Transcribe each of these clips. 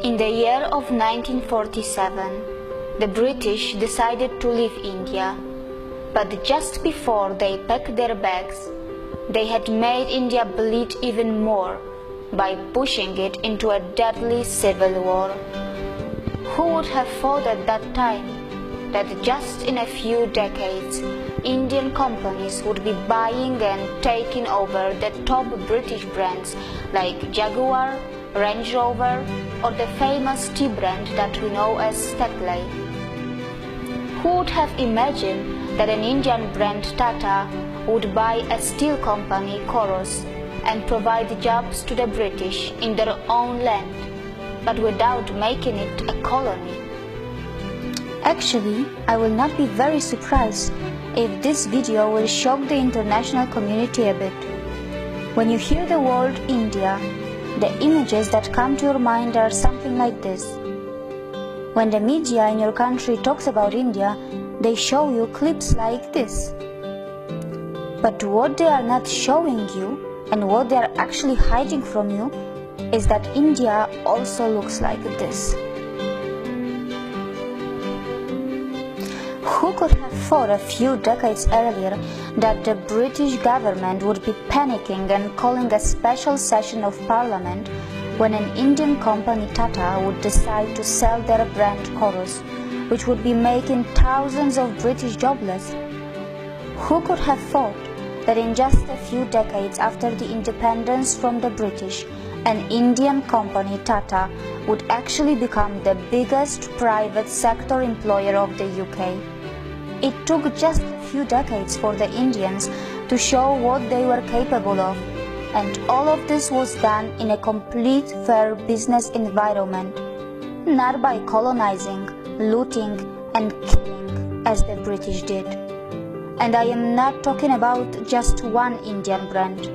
In the year of 1947, the British decided to leave India, but just before they packed their bags, they had made India bleed even more by pushing it into a deadly civil war. Who would have thought at that time that just in a few decades, Indian companies would be buying and taking over the top British brands like Jaguar, Range Rover, or the famous tea brand that we know as Tetley? Who would have imagined that an Indian brand Tata would buy a steel company Coros and provide jobs to the British in their own land, but without making it a colony? Actually, I will not be very surprised if this video will shock the international community a bit. When you hear the word India, the images that come to your mind are something like this. When the media in your country talks about India, they show you clips like this. But what they are not showing you, and what they are actually hiding from you, is that India also looks like this. Who could have thought a few decades earlier that the British government would be panicking and calling a special session of parliament when an Indian company Tata would decide to sell their brand Coros, which would be making thousands of British jobless? Who could have thought that in just a few decades after the independence from the British, an Indian company Tata would actually become the biggest private sector employer of the UK? It took just a few decades for the Indians to show what they were capable of, and all of this was done in a complete fair business environment, not by colonizing, looting and killing as the British did. And I am not talking about just one Indian brand.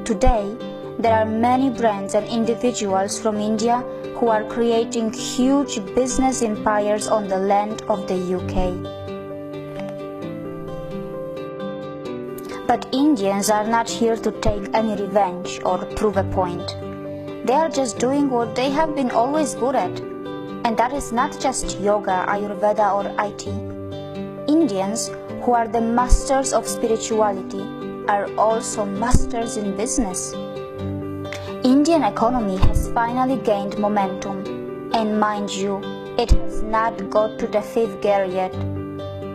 Today, there are many brands and individuals from India who are creating huge business empires on the land of the UK. But Indians are not here to take any revenge or prove a point. They are just doing what they have been always good at. And that is not just yoga, Ayurveda or IT. Indians, who are the masters of spirituality, are also masters in business. Indian economy has finally gained momentum. And mind you, it has not got to the 5th gear yet.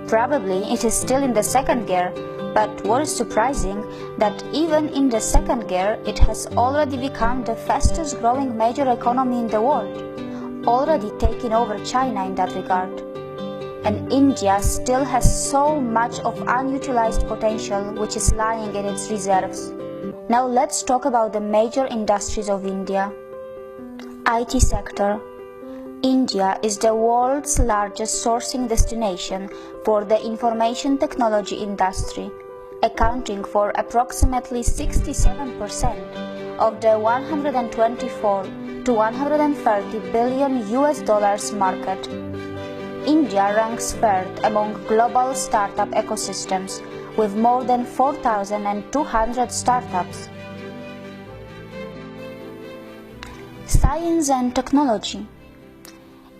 Probably it is still in the 2nd gear. But what is surprising, that even in the 2nd gear, it has already become the fastest growing major economy in the world, already taking over China in that regard. And India still has so much of unutilized potential which is lying in its reserves. Now let's talk about the major industries of India. IT sector. India is the world's largest sourcing destination for the information technology industry, accounting for approximately 67% of the 124 to 130 billion US dollars market. India ranks 3rd among global startup ecosystems with more than 4,200 startups. Science and technology.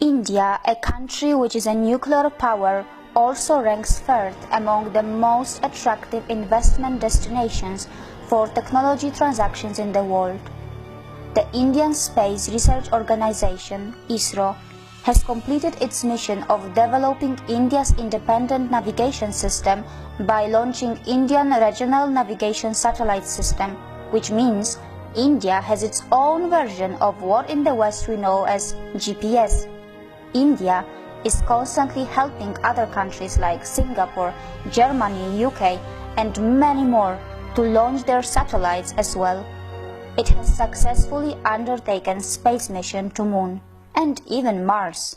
India, a country which is a nuclear power, also ranks 3rd among the most attractive investment destinations for technology transactions in the world. The Indian Space Research Organization, ISRO, has completed its mission of developing India's independent navigation system by launching Indian Regional Navigation Satellite System, which means India has its own version of what in the West we know as GPS. India is constantly helping other countries like Singapore, Germany, UK, and many more to launch their satellites as well. It has successfully undertaken space mission to Moon and even Mars.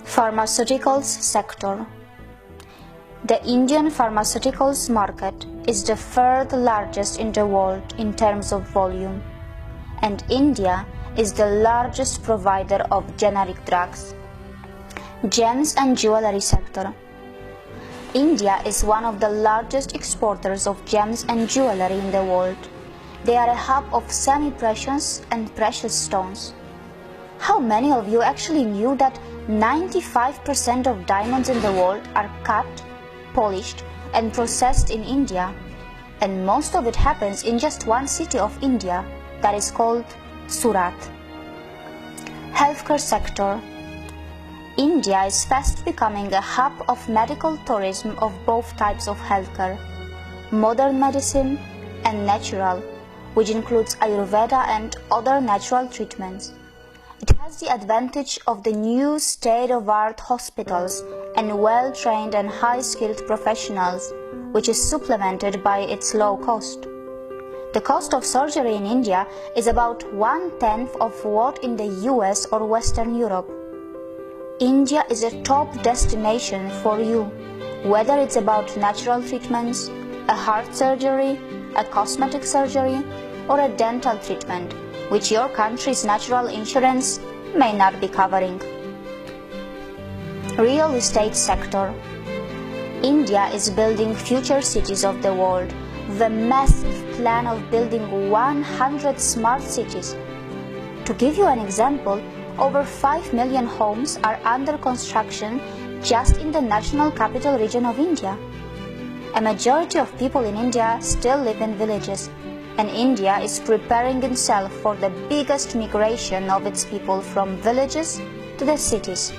Pharmaceuticals sector. The Indian pharmaceuticals market is the 3rd largest in the world in terms of volume, and India is the largest provider of generic drugs. Gems and jewelry sector. India is one of the largest exporters of gems and jewelry in the world. They are a hub of semi-precious and precious stones. How many of you actually knew that 95% of diamonds in the world are cut, polished, and processed in India? And most of it happens in just one city of India, that is called Surat. Healthcare sector. India is fast becoming a hub of medical tourism of both types of healthcare, modern medicine and natural, which includes Ayurveda and other natural treatments. It has the advantage of the new state-of-the-art hospitals and well-trained and high-skilled professionals, which is supplemented by its low cost. The cost of surgery in India is about 1/10 of what in the US or Western Europe. India is a top destination for you, whether it's about natural treatments, a heart surgery, a cosmetic surgery, or a dental treatment, which your country's natural insurance may not be covering. Real estate sector. India is building future cities of the world with a massive plan of building 100 smart cities. To give you an example, over 5 million homes are under construction just in the national capital region of India. A majority of people in India still live in villages, and India is preparing itself for the biggest migration of its people from villages to the cities,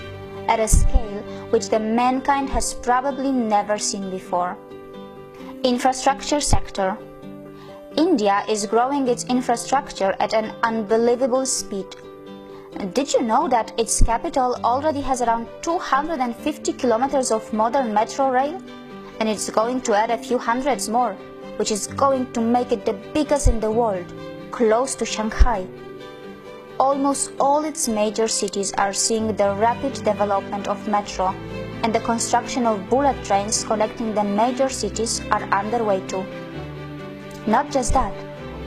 at a scale which the mankind has probably never seen before. Infrastructure sector. India is growing its infrastructure at an unbelievable speed. Did you know that its capital already has around 250 kilometers of modern metro rail? And it's going to add a few hundreds more, which is going to make it the biggest in the world, close to Shanghai. Almost all its major cities are seeing the rapid development of metro, and the construction of bullet trains connecting the major cities are underway too. Not just that,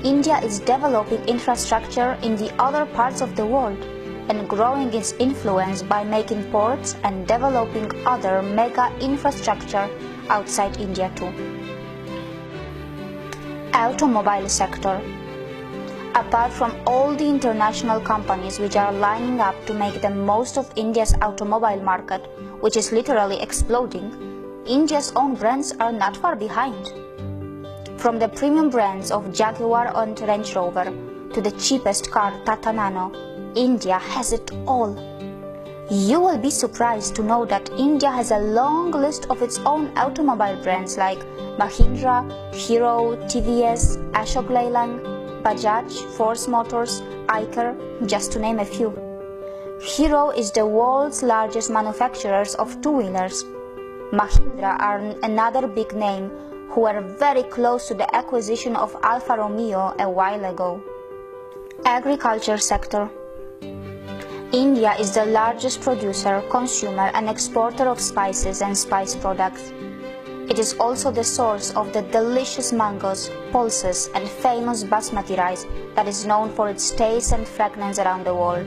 India is developing infrastructure in the other parts of the world and growing its influence by making ports and developing other mega infrastructure outside India too. Automobile sector. Apart from all the international companies which are lining up to make the most of India's automobile market, which is literally exploding, India's own brands are not far behind. From the premium brands of Jaguar and Range Rover to the cheapest car Tata Nano, India has it all. You will be surprised to know that India has a long list of its own automobile brands like Mahindra, Hero, TVS, Ashok Leyland, Bajaj, Force Motors, Eicher, just to name a few. Hero is the world's largest manufacturers of two-wheelers. Mahindra are another big name who were very close to the acquisition of Alfa Romeo a while ago. Agriculture sector. India is the largest producer, consumer and exporter of spices and spice products. It is also the source of the delicious mangoes, pulses and famous basmati rice that is known for its taste and fragrance around the world.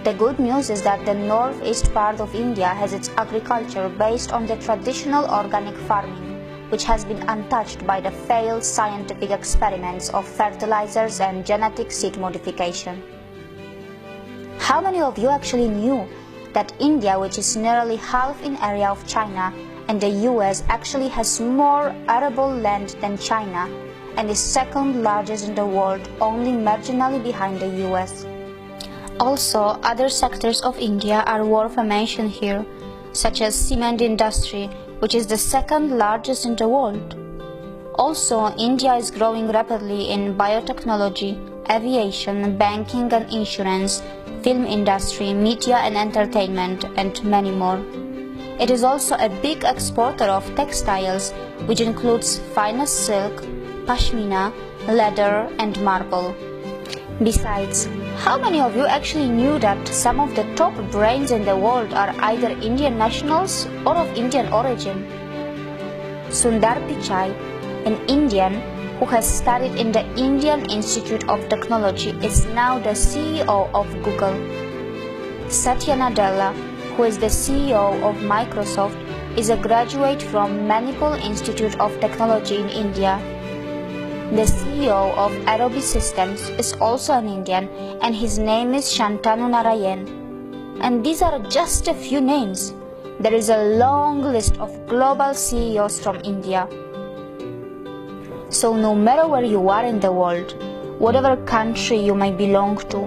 The good news is that the northeast part of India has its agriculture based on the traditional organic farming, which has been untouched by the failed scientific experiments of fertilizers and genetic seed modification. How many of you actually knew that India, which is nearly half in area of China, and the US actually has more arable land than China and is second largest in the world, only marginally behind the US? Also, other sectors of India are worth a mention here, such as cement industry, which is the second largest in the world. Also, India is growing rapidly in biotechnology, aviation, banking and insurance, film industry, media and entertainment, and many more. It is also a big exporter of textiles, which includes finest silk, pashmina, leather and marble. Besides, how many of you actually knew that some of the top brains in the world are either Indian nationals or of Indian origin? Sundar Pichai, an Indian who has studied in the Indian Institute of Technology, is now the CEO of Google. Satya Nadella, who is the CEO of Microsoft, is a graduate from Manipal Institute of Technology in India. The CEO of Adobe Systems is also an Indian, and his name is Shantanu Narayan. And these are just a few names. There is a long list of global CEOs from India. So no matter where you are in the world, whatever country you may belong to,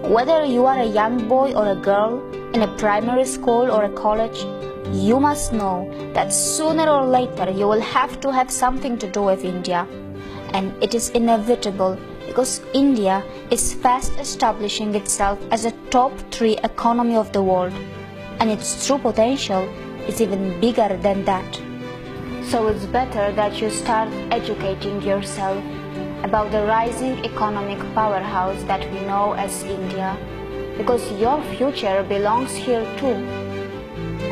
whether you are a young boy or a girl in a primary school or a college, you must know that sooner or later you will have to have something to do with India. And it is inevitable because India is fast establishing itself as a top 3 economy of the world, and its true potential is even bigger than that. So it's better that you start educating yourself about the rising economic powerhouse that we know as India, because your future belongs here too.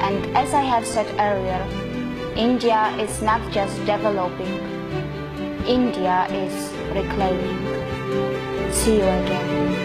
And as I have said earlier, India is not just developing, India is reclaiming. See you again.